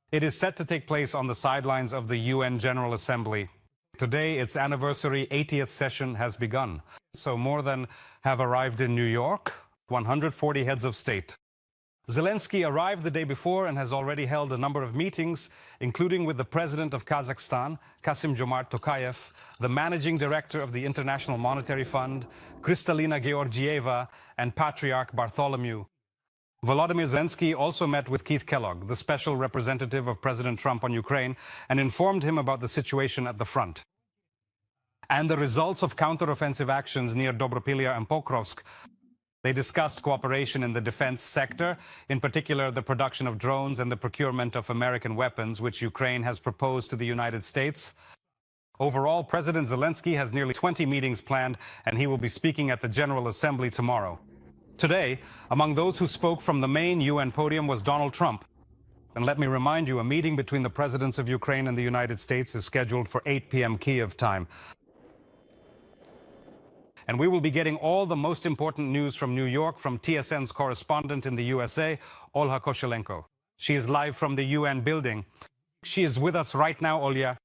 It is set to take place on the sidelines of the UN General Assembly. Today, its anniversary 80th session has begun. So more than have arrived in New York, 140 heads of state. Zelensky arrived the day before and has already held a number of meetings, including with the president of Kazakhstan, Kassym-Jomart Tokayev, the managing director of the International Monetary Fund, Kristalina Georgieva, and Patriarch Bartholomew. Volodymyr Zelensky also met with Keith Kellogg, the special representative of President Trump on Ukraine, and informed him about the situation at the front and the results of counteroffensive actions near Dobropilya and Pokrovsk. They discussed cooperation in the defense sector, in particular the production of drones and the procurement of American weapons, which Ukraine has proposed to the United States. Overall, President Zelensky has nearly 20 meetings planned, and he will be speaking at the General Assembly tomorrow. Today, among those who spoke from the main UN podium was Donald Trump. And let me remind you, a meeting between the presidents of Ukraine and the United States is scheduled for 8 p.m. Kiev time. And we will be getting all the most important news from New York from TSN's correspondent in the USA, Olga Koshelenko. She is live from the UN building. She is with us right now, Olga.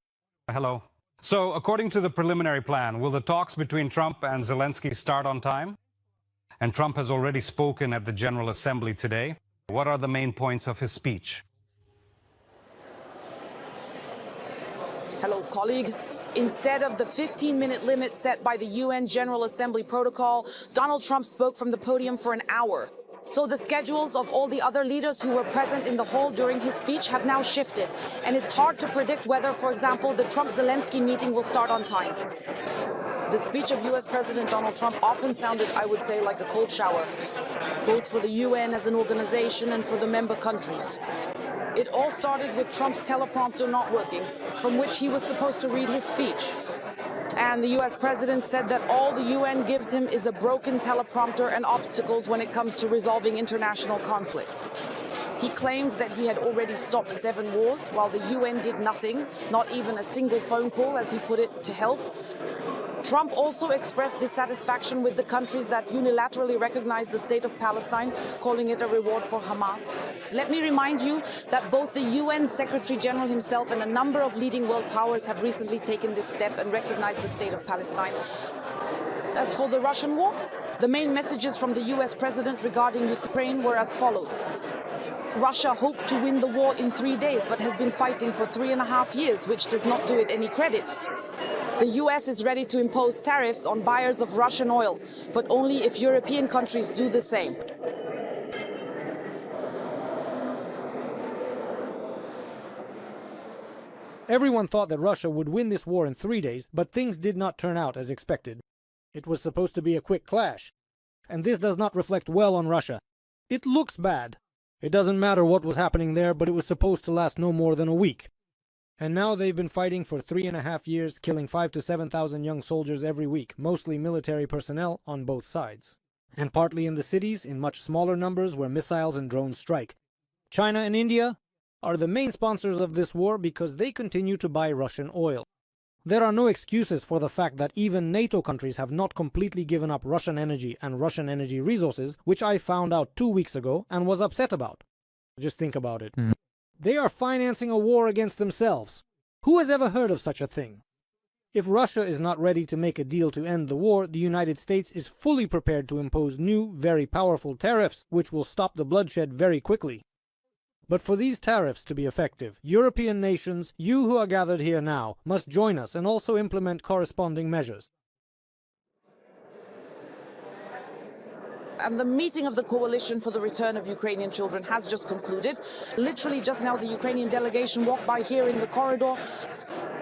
Hello. So, according to the preliminary plan, will the talks between Trump and Zelensky start on time? And Trump has already spoken at the General Assembly today. What are the main points of his speech? Hello, colleague. Instead of the 15-minute limit set by the UN General Assembly protocol, Donald Trump spoke from the podium for an hour. So the schedules of all the other leaders who were present in the hall during his speech have now shifted. And it's hard to predict whether, for example, the Trump-Zelensky meeting will start on time. The speech of US President Donald Trump often sounded, I would say, like a cold shower, both for the UN as an organization and for the member countries. It all started with Trump's teleprompter not working, from which he was supposed to read his speech. And the US president said that all the UN gives him is a broken teleprompter and obstacles when it comes to resolving international conflicts. He claimed that he had already stopped 7 wars, while the UN did nothing, not even a single phone call, as he put it, to help. Trump also expressed dissatisfaction with the countries that unilaterally recognize the state of Palestine, calling it a reward for Hamas. Let me remind you that both the UN Secretary General himself and a number of leading world powers have recently taken this step and recognized the state of Palestine. As for the Russian war, the main messages from the US president regarding Ukraine were as follows. Russia hoped to win the war in 3 days, but has been fighting for 3.5 years, which does not do it any credit. The US is ready to impose tariffs on buyers of Russian oil, but only if European countries do the same. Everyone thought that Russia would win this war in 3 days, but things did not turn out as expected. It was supposed to be a quick clash, and this does not reflect well on Russia. It looks bad. It doesn't matter what was happening there, but it was supposed to last no more than a week. And now they've been fighting for 3.5 years, killing 5,000 to 7,000 young soldiers every week, mostly military personnel on both sides. And partly in the cities, in much smaller numbers where missiles and drones strike. China and India are the main sponsors of this war because they continue to buy Russian oil. There are no excuses for the fact that even NATO countries have not completely given up Russian energy and Russian energy resources, which I found out 2 weeks ago and was upset about. Just think about it. They are financing a war against themselves. Who has ever heard of such a thing? If Russia is not ready to make a deal to end the war, the United States is fully prepared to impose new, very powerful tariffs, which will stop the bloodshed very quickly. But for these tariffs to be effective, European nations, you who are gathered here now, must join us and also implement corresponding measures. And the meeting of the coalition for the return of Ukrainian children has just concluded. Literally just now the Ukrainian delegation walked by here in the corridor.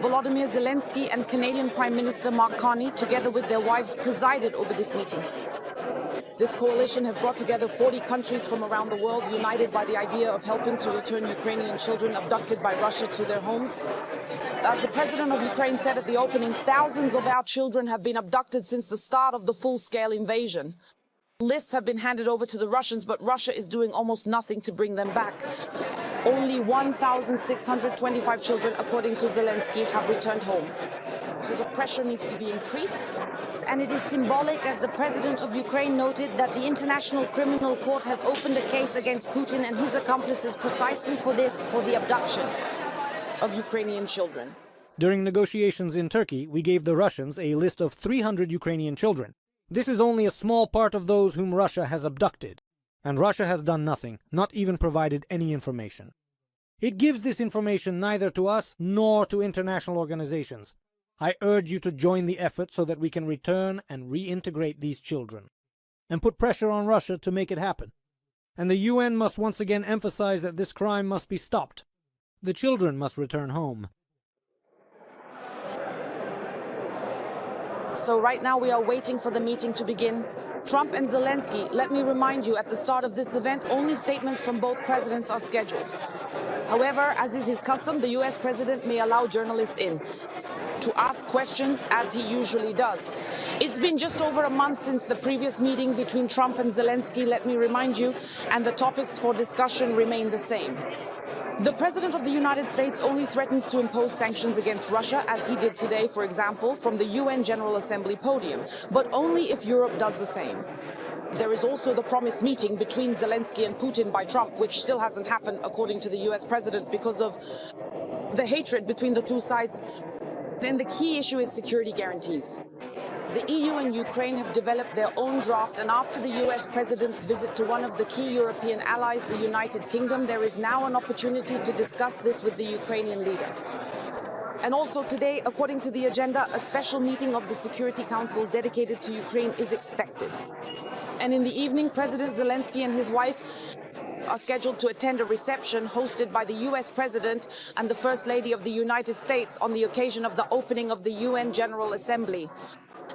Volodymyr Zelensky and Canadian Prime Minister Mark Carney, together with their wives, presided over this meeting. This coalition has brought together 40 countries from around the world, united by the idea of helping to return Ukrainian children abducted by Russia to their homes. As the president of Ukraine said at the opening, thousands of our children have been abducted since the start of the full-scale invasion. Lists have been handed over to the Russians, but Russia is doing almost nothing to bring them back. Only 1,625 children, according to Zelensky, have returned home. So the pressure needs to be increased. And it is symbolic, as the president of Ukraine noted, that the International Criminal Court has opened a case against Putin and his accomplices precisely for this, for the abduction of Ukrainian children. During negotiations in Turkey, we gave the Russians a list of 300 Ukrainian children. This is only a small part of those whom Russia has abducted. And Russia has done nothing, not even provided any information. It gives this information neither to us nor to international organizations. I urge you to join the effort so that we can return and reintegrate these children, and put pressure on Russia to make it happen. And the UN must once again emphasize that this crime must be stopped. The children must return home. So right now we are waiting for the meeting to begin. Trump and Zelensky, let me remind you, at the start of this event, only statements from both presidents are scheduled. However, as is his custom, the US president may allow journalists in to ask questions, as he usually does. It's been just over a month since the previous meeting between Trump and Zelensky, let me remind you, and the topics for discussion remain the same. The President of the United States only threatens to impose sanctions against Russia, as he did today, for example, from the UN General Assembly podium, but only if Europe does the same. There is also the promised meeting between Zelensky and Putin by Trump, which still hasn't happened, according to the US President, because of the hatred between the two sides. Then the key issue is security guarantees. The EU and Ukraine have developed their own draft, and after the US President's visit to one of the key European allies, the United Kingdom, there is now an opportunity to discuss this with the Ukrainian leader. And also today, according to the agenda, a special meeting of the Security Council dedicated to Ukraine is expected. And in the evening, President Zelensky and his wife are scheduled to attend a reception hosted by the US President and the First Lady of the United States on the occasion of the opening of the UN General Assembly.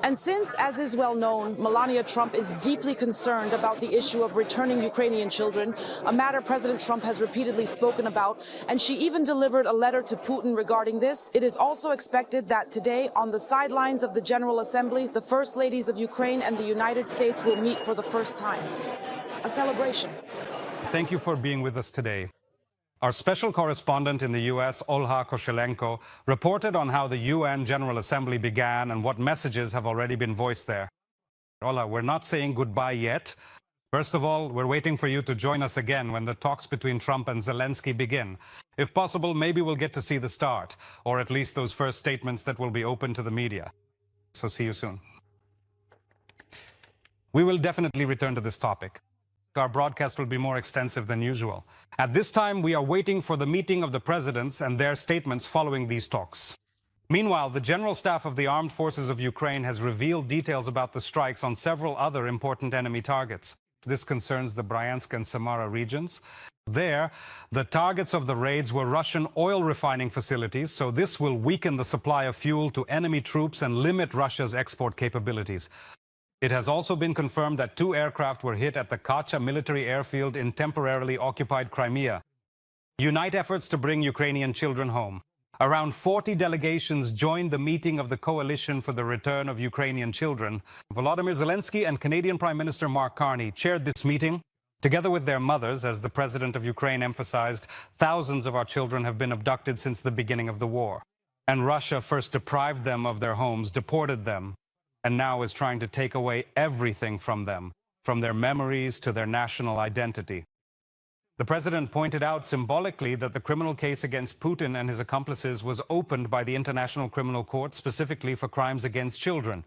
And since, as is well known, Melania Trump is deeply concerned about the issue of returning Ukrainian children, a matter President Trump has repeatedly spoken about, and she even delivered a letter to Putin regarding this, it is also expected that today, on the sidelines of the General Assembly, the First Ladies of Ukraine and the United States will meet for the first time. A celebration. Thank you for being with us today. Our special correspondent in the US, Olga Koshelenko, reported on how the UN General Assembly began and what messages have already been voiced there. Olga, we're not saying goodbye yet. First of all, we're waiting for you to join us again when the talks between Trump and Zelensky begin. If possible, maybe we'll get to see the start, or at least those first statements that will be open to the media. So see you soon. We will definitely return to this topic. Our broadcast will be more extensive than usual. At this time, we are waiting for the meeting of the presidents and their statements following these talks. Meanwhile, the General Staff of the Armed Forces of Ukraine has revealed details about the strikes on several other important enemy targets. This concerns the Bryansk and Samara regions. There, the targets of the raids were Russian oil refining facilities, so this will weaken the supply of fuel to enemy troops and limit Russia's export capabilities. It has also been confirmed that 2 aircraft were hit at the Kacha military airfield in temporarily occupied Crimea. Unite efforts to bring Ukrainian children home. Around 40 delegations joined the meeting of the Coalition for the Return of Ukrainian Children. Volodymyr Zelensky and Canadian Prime Minister Mark Carney chaired this meeting. Together with their mothers, as the President of Ukraine emphasized, thousands of our children have been abducted since the beginning of the war. And Russia first deprived them of their homes, deported them, and now is trying to take away everything from them, from their memories to their national identity. The president pointed out symbolically that the criminal case against Putin and his accomplices was opened by the International Criminal Court specifically for crimes against children.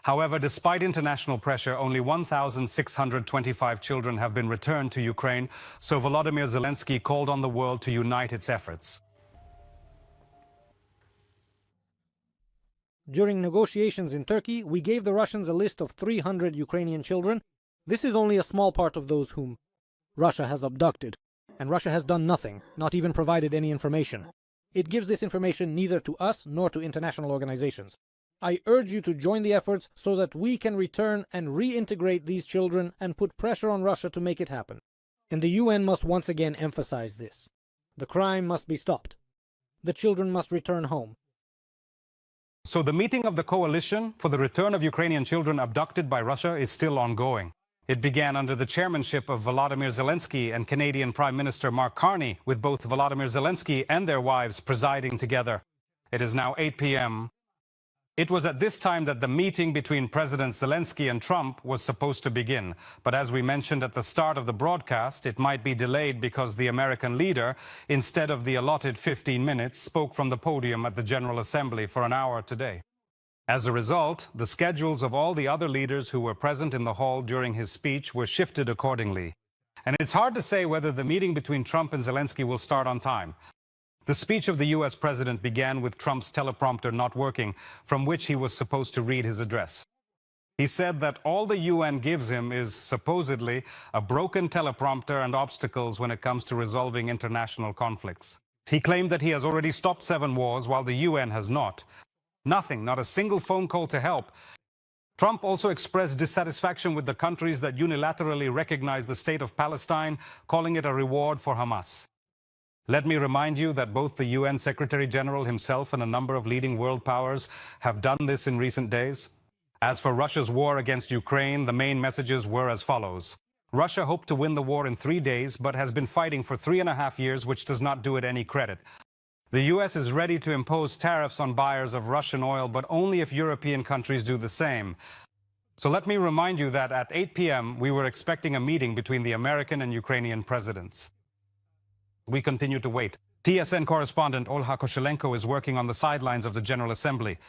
However, despite international pressure, only 1,625 children have been returned to Ukraine, so Volodymyr Zelensky called on the world to unite its efforts. During negotiations in Turkey, we gave the Russians a list of 300 Ukrainian children. This is only a small part of those whom Russia has abducted, and Russia has done nothing, not even provided any information. It gives this information neither to us nor to international organizations. I urge you to join the efforts so that we can return and reintegrate these children and put pressure on Russia to make it happen. And the UN must once again emphasize this. The crime must be stopped. The children must return home. So the meeting of the Coalition for the Return of Ukrainian Children abducted by Russia is still ongoing. It began under the chairmanship of Volodymyr Zelensky and Canadian Prime Minister Mark Carney, with both Volodymyr Zelensky and their wives presiding together. It is now 8 p.m. It was at this time that the meeting between President Zelensky and Trump was supposed to begin. But as we mentioned at the start of the broadcast, it might be delayed because the American leader, instead of the allotted 15 minutes, spoke from the podium at the General Assembly for an hour today. As a result, the schedules of all the other leaders who were present in the hall during his speech were shifted accordingly. And it's hard to say whether the meeting between Trump and Zelensky will start on time. The speech of the U.S. president began with Trump's teleprompter not working, from which he was supposed to read his address. He said that all the UN gives him is supposedly a broken teleprompter and obstacles when it comes to resolving international conflicts. He claimed that he has already stopped 7 wars while the UN has not. Nothing, not a single phone call to help. Trump also expressed dissatisfaction with the countries that unilaterally recognize the state of Palestine, calling it a reward for Hamas. Let me remind you that both the UN Secretary General himself and a number of leading world powers have done this in recent days. As for Russia's war against Ukraine, the main messages were as follows. Russia hoped to win the war in 3 days, but has been fighting for 3.5 years, which does not do it any credit. The U.S. is ready to impose tariffs on buyers of Russian oil, but only if European countries do the same. So let me remind you that at 8 p.m. we were expecting a meeting between the American and Ukrainian presidents. We continue to wait. TSN correspondent Olga Koshelenko is working on the sidelines of the General Assembly.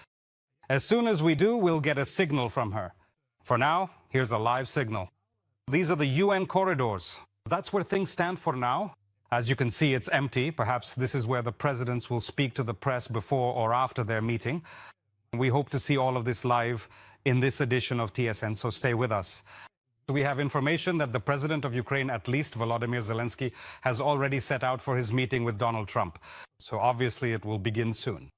As soon as we do, we'll get a signal from her. For now, here's a live signal. These are the UN corridors. That's where things stand for now. As you can see, it's empty. Perhaps this is where the presidents will speak to the press before or after their meeting. We hope to see all of this live in this edition of TSN, so stay with us. We have information that the president of Ukraine, at least Volodymyr Zelensky, has already set out for his meeting with Donald Trump. So obviously it will begin soon.